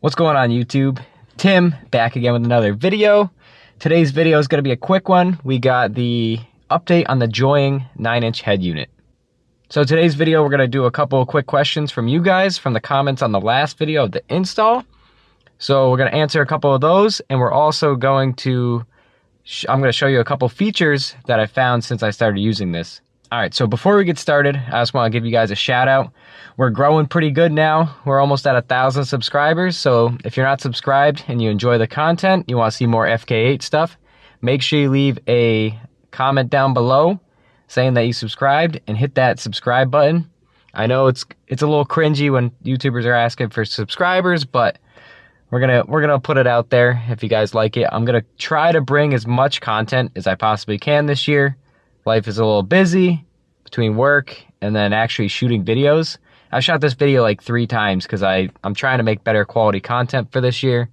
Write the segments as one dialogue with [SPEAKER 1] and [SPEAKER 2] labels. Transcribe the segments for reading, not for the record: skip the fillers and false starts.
[SPEAKER 1] What's going on YouTube? Tim back again with another video. Today's video is going to be a quick one. We got the update on the Joying 9-inch head unit. So today's video we're going to do a couple of quick questions from you guys from the comments on the last video of the install. So we're going to answer a couple of those, and we're also going to I'm going to show you a couple features that I found since I started using this. Alright, so before we get started, I just want to give you guys a shout out. We're growing pretty good now. We're almost at 1,000 subscribers, so if you're not subscribed and you enjoy the content, you want to see more FK8 stuff, make sure you leave a comment down below saying that you subscribed and hit that subscribe button. I know it's a little cringy when YouTubers are asking for subscribers, but we're gonna put it out there if you guys like it. I'm gonna try to bring as much content as I possibly can this year. Life is a little busy between work and then actually shooting videos. I shot this video like 3 times because I'm trying to make better quality content for this year,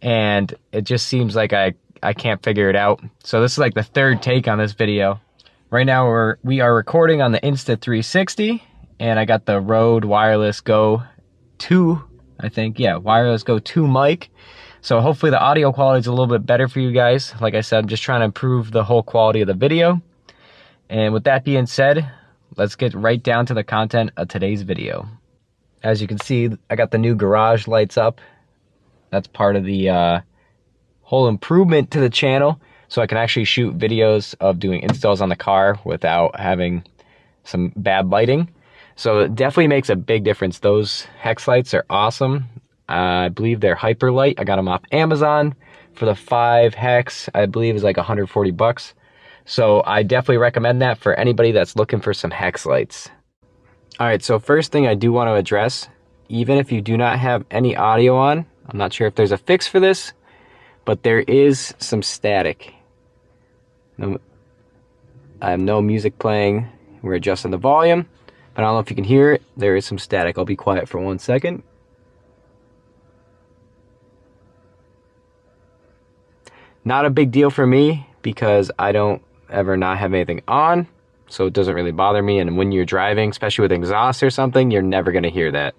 [SPEAKER 1] and it just seems like I can't figure it out. So this is like the 3rd take on this video. Right now we are recording on the Insta360, and I got the Rode Wireless Go 2, I think. Yeah, Wireless Go 2 mic. So hopefully the audio quality is a little bit better for you guys. Like I said, I'm just trying to improve the whole quality of the video. And with that being said, let's get right down to the content of today's video. As you can see, I got the new garage lights up. That's part of the whole improvement to the channel, so I can actually shoot videos of doing installs on the car without having some bad lighting. So it definitely makes a big difference. Those hex lights are awesome. I believe they're hyper light. I got them off Amazon for the 5 hex. I believe is like 140 bucks. So I definitely recommend that for anybody that's looking for some hex lights. Alright, so first thing I do want to address, even if you do not have any audio on, I'm not sure if there's a fix for this, but there is some static. I have no music playing. We're adjusting the volume, but I don't know if you can hear it. There is some static. I'll be quiet for 1 second. Not a big deal for me because I don't ever not have anything on, so it doesn't really bother me. And when you're driving, especially with exhaust or something, you're never going to hear that.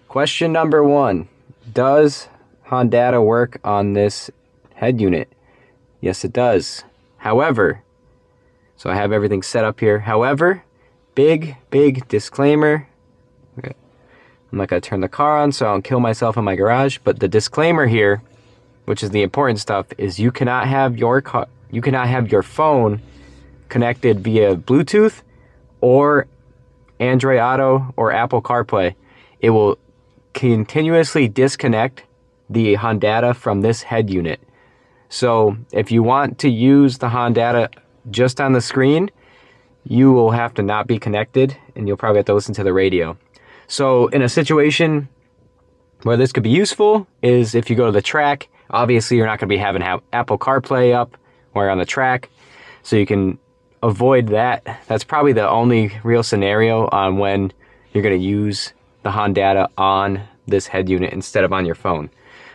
[SPEAKER 1] Question number 1. Does Hondata work on this head unit? Yes, it does. However, so I have everything set up here. However, big disclaimer. I'm not going to turn the car on so I don't kill myself in my garage, but the disclaimer here, which is the important stuff, is you cannot have your phone connected via Bluetooth or Android Auto or Apple CarPlay. It will continuously disconnect the Hondata from this head unit. So if you want to use the Hondata just on the screen, you will have to not be connected, and you'll probably have to listen to the radio. So in a situation where this could be useful is if you go to the track. Obviously, you're not going to be having Apple CarPlay up or on the track, so you can avoid that. That's probably the only real scenario on when you're going to use the Hondata on this head unit instead of on your phone.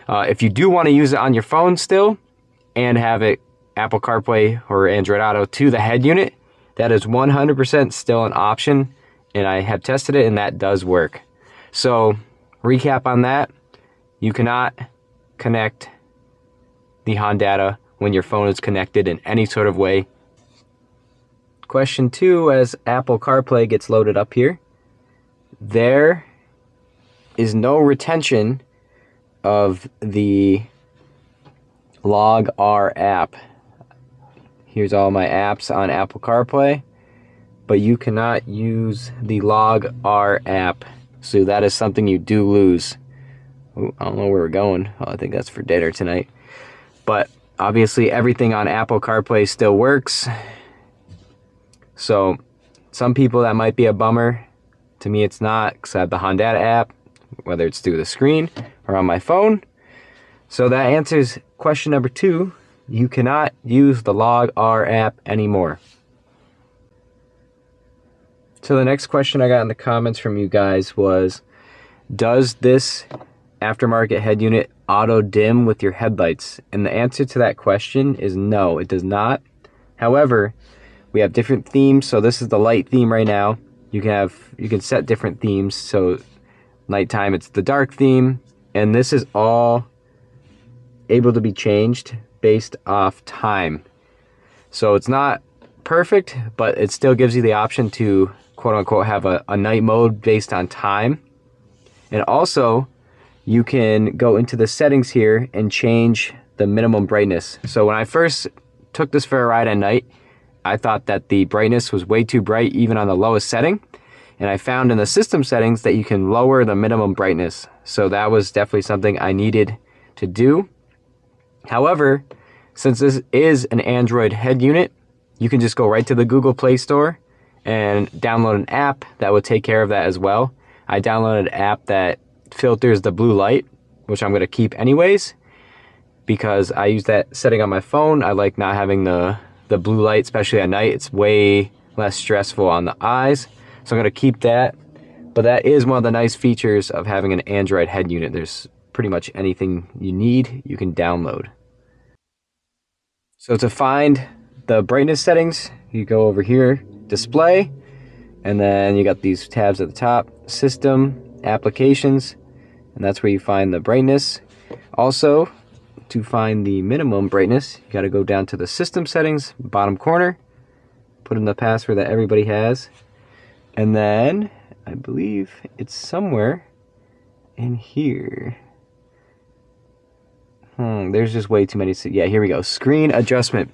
[SPEAKER 1] If you do want to use it on your phone still and have it Apple CarPlay or Android Auto to the head unit, that is 100% still an option, and I have tested it and that does work. So, recap on that, you cannot connect the Hondata when your phone is connected in any sort of way. Question 2, as Apple CarPlay gets loaded up here, there is no retention of the Log R app. Here's all my apps on Apple CarPlay, but you cannot use the Log R app, so that is something you do lose. Ooh, I don't know where we're going. Oh, I think that's for dinner tonight. But obviously everything on Apple CarPlay still works. So some people that might be a bummer. To me it's not, because I have the Hondata app, whether it's through the screen or on my phone. So that answers question number 2. You cannot use the Log R app anymore. So the next question I got in the comments from you guys was, does this aftermarket head unit auto dim with your headlights? And the answer to that question is no, it does not. However, we have different themes. So this is the light theme right now. You can set different themes. So Nighttime, it's the dark theme. And this is all able to be changed based off time. So it's not perfect, but it still gives you the option to quote unquote have a night mode based on time. And also you can go into the settings here and change the minimum brightness. So when I first took this for a ride at night, I thought that the brightness was way too bright even on the lowest setting. And I found in the system settings that you can lower the minimum brightness. So that was definitely something I needed to do. However, since this is an Android head unit, you can just go right to the Google Play Store and download an app that will take care of that as well. I downloaded an app that filters the blue light, which I'm going to keep anyways, because I use that setting on my phone. I like not having the blue light, especially at night. It's way less stressful on the eyes. So I'm going to keep that. But that is one of the nice features of having an Android head unit. There's pretty much anything you need, you can download. So to find the brightness settings, you go over here, display, and then you got these tabs at the top, system, applications, and that's where you find the brightness. Also, to find the minimum brightness, you got to go down to the system settings, bottom corner, put in the password that everybody has, and then I believe it's somewhere in here. There's just way too many. Yeah, here we go. Screen adjustment.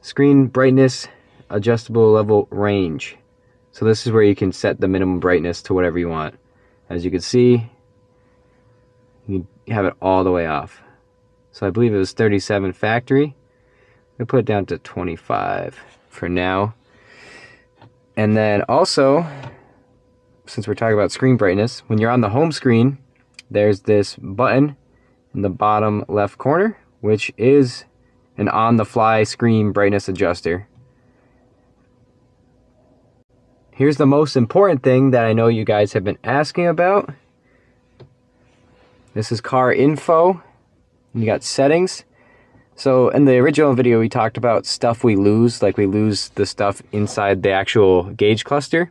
[SPEAKER 1] Screen brightness, adjustable level range. So this is where you can set the minimum brightness to whatever you want. As you can see, you have it all the way off. So I believe it was 37 factory. I'll put it down to 25 for now. And then also, since we're talking about screen brightness, when you're on the home screen, there's this button in the bottom left corner, which is an on-the-fly screen brightness adjuster. Here's the most important thing that I know you guys have been asking about. This is car info. You got settings. So in the original video, we talked about stuff we lose, like we lose the stuff inside the actual gauge cluster.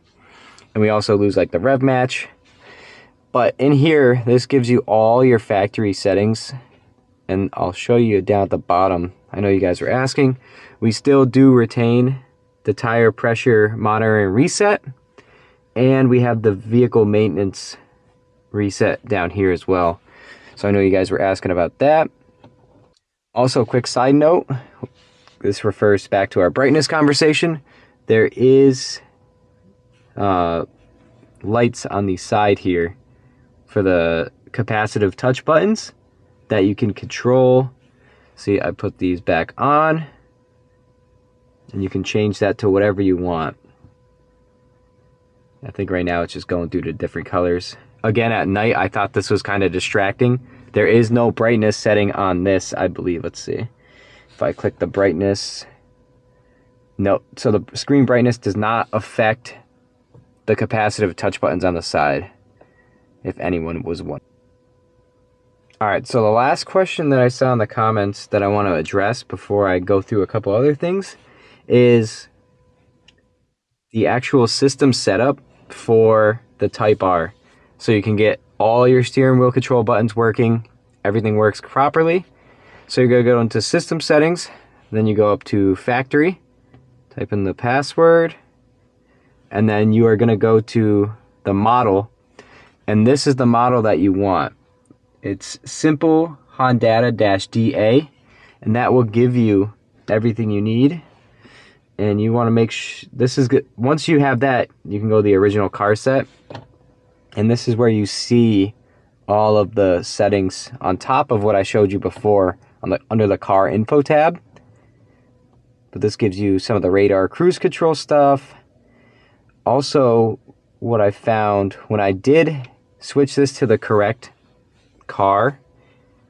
[SPEAKER 1] And we also lose like the rev match. But in here, this gives you all your factory settings. And I'll show you down at the bottom. I know you guys were asking. We still do retain the tire pressure monitor and reset. And we have the vehicle maintenance reset down here as well. So I know you guys were asking about that. Also, a quick side note, this refers back to our brightness conversation. There is lights on the side here for the capacitive touch buttons that you can control. See, I put these back on, and you can change that to whatever you want. I think right now it's just going through the different colors. Again, at night, I thought this was kind of distracting. There is no brightness setting on this, I believe. Let's see. If I click the brightness. No, so the screen brightness does not affect the capacitive touch buttons on the side, if anyone was wondering. Alright, so the last question that I saw in the comments that I want to address before I go through a couple other things is the actual system setup for the Type R. So you can get all your steering wheel control buttons working, everything works properly. So you're going to go into system settings, then you go up to factory, type in the password, and then you are going to go to the model, and this is the model that you want. It's simple Hondata-DA, and that will give you everything you need. And you want to make sure this is good. Once you have that, you can go to the original car set. And this is where you see all of the settings on top of what I showed you before on under the car info tab. But this gives you some of the radar cruise control stuff. Also, what I found when I did switch this to the correct car,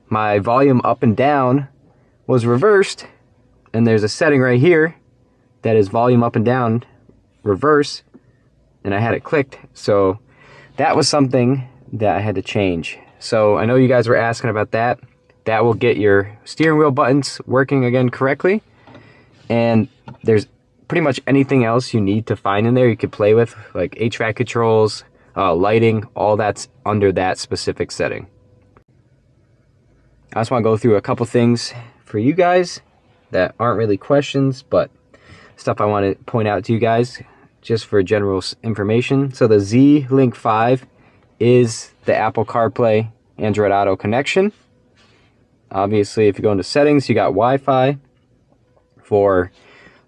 [SPEAKER 1] my volume up and down was reversed. And there's a setting right here that is volume up and down reverse. And I had it clicked. So that was something that I had to change. So I know you guys were asking about that. That will get your steering wheel buttons working again correctly. And there's pretty much anything else you need to find in there you could play with, like HVAC controls, lighting, all that's under that specific setting. I just want to go through a couple things for you guys that aren't really questions, but stuff I want to point out to you guys just for general information. So the Z Link 5 is the Apple CarPlay Android Auto connection. Obviously, if you go into settings, you got Wi-Fi. For,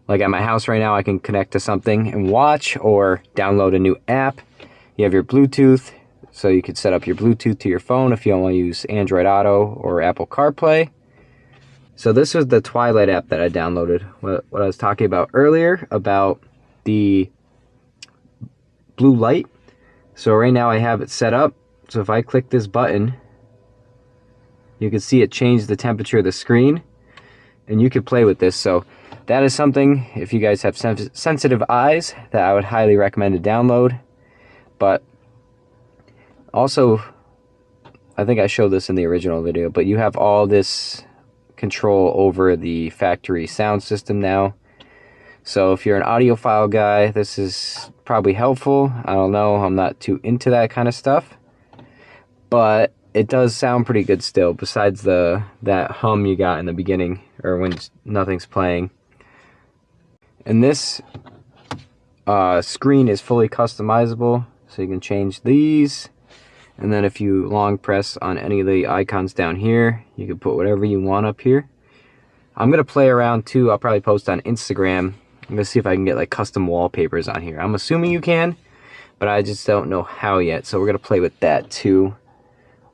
[SPEAKER 1] like at my house right now, I can connect to something and watch or download a new app. You have your Bluetooth, so you could set up your Bluetooth to your phone if you don't want to use Android Auto or Apple CarPlay. So this was the Twilight app that I downloaded. What I was talking about earlier about the blue light. So right now I have it set up. So if I click this button, you can see it change the temperature of the screen, and you could play with this. So that is something, if you guys have sensitive eyes, that I would highly recommend to download. But also, I think I showed this in the original video, but you have all this control over the factory sound system now. So if you're an audiophile guy, this is probably helpful. I don't know, I'm not too into that kind of stuff, but it does sound pretty good still, besides that hum you got in the beginning or when nothing's playing. And this screen is fully customizable, so you can change these. And then if you long press on any of the icons down here, you can put whatever you want up here. I'm going to play around too. I'll probably post on Instagram. I'm going to see if I can get like custom wallpapers on here. I'm assuming you can, but I just don't know how yet. So we're going to play with that too.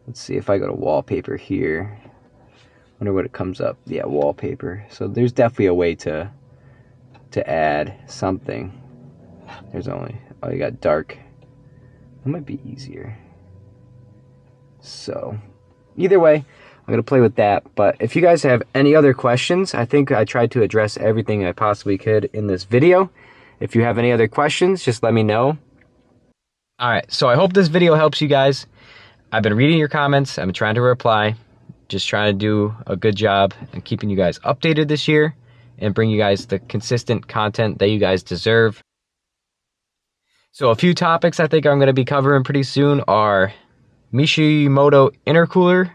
[SPEAKER 1] Let's see if I go to wallpaper here. Wonder what it comes up. Yeah, wallpaper. So there's definitely a way to add something. There's only, oh, you got dark. That might be easier. So either way, I'm going to play with that. But if you guys have any other questions, I think I tried to address everything I possibly could in this video. If you have any other questions, just let me know. Alright, so I hope this video helps you guys. I've been reading your comments. I've been trying to reply. Just trying to do a good job and keeping you guys updated this year and bring you guys the consistent content that you guys deserve. So a few topics I think I'm going to be covering pretty soon are Mishimoto intercooler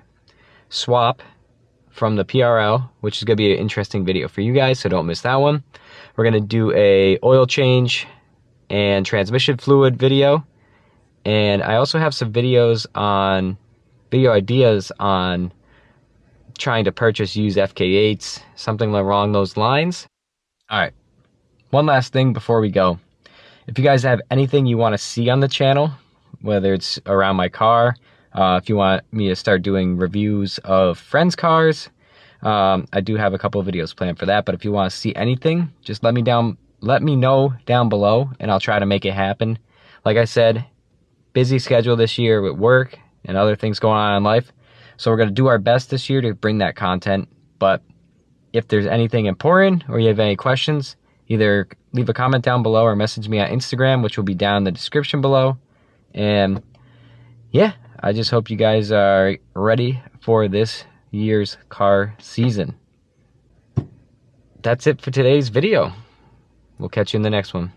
[SPEAKER 1] swap from the PRL, which is going to be an interesting video for you guys, so don't miss that one. We're going to do a oil change and transmission fluid video, and I also have some video ideas on trying to purchase used FK8s, something along those lines. Alright, one last thing before we go. If you guys have anything you want to see on the channel, whether it's around my car, if you want me to start doing reviews of friends' cars, I do have a couple of videos planned for that. But if you want to see anything, just let me know down below, and I'll try to make it happen. Like I said, busy schedule this year with work and other things going on in life, so we're going to do our best this year to bring that content. But if there's anything important or you have any questions, either leave a comment down below or message me on Instagram, which will be down in the description below. And yeah, I just hope you guys are ready for this year's car season. That's it for today's video. We'll catch you in the next one.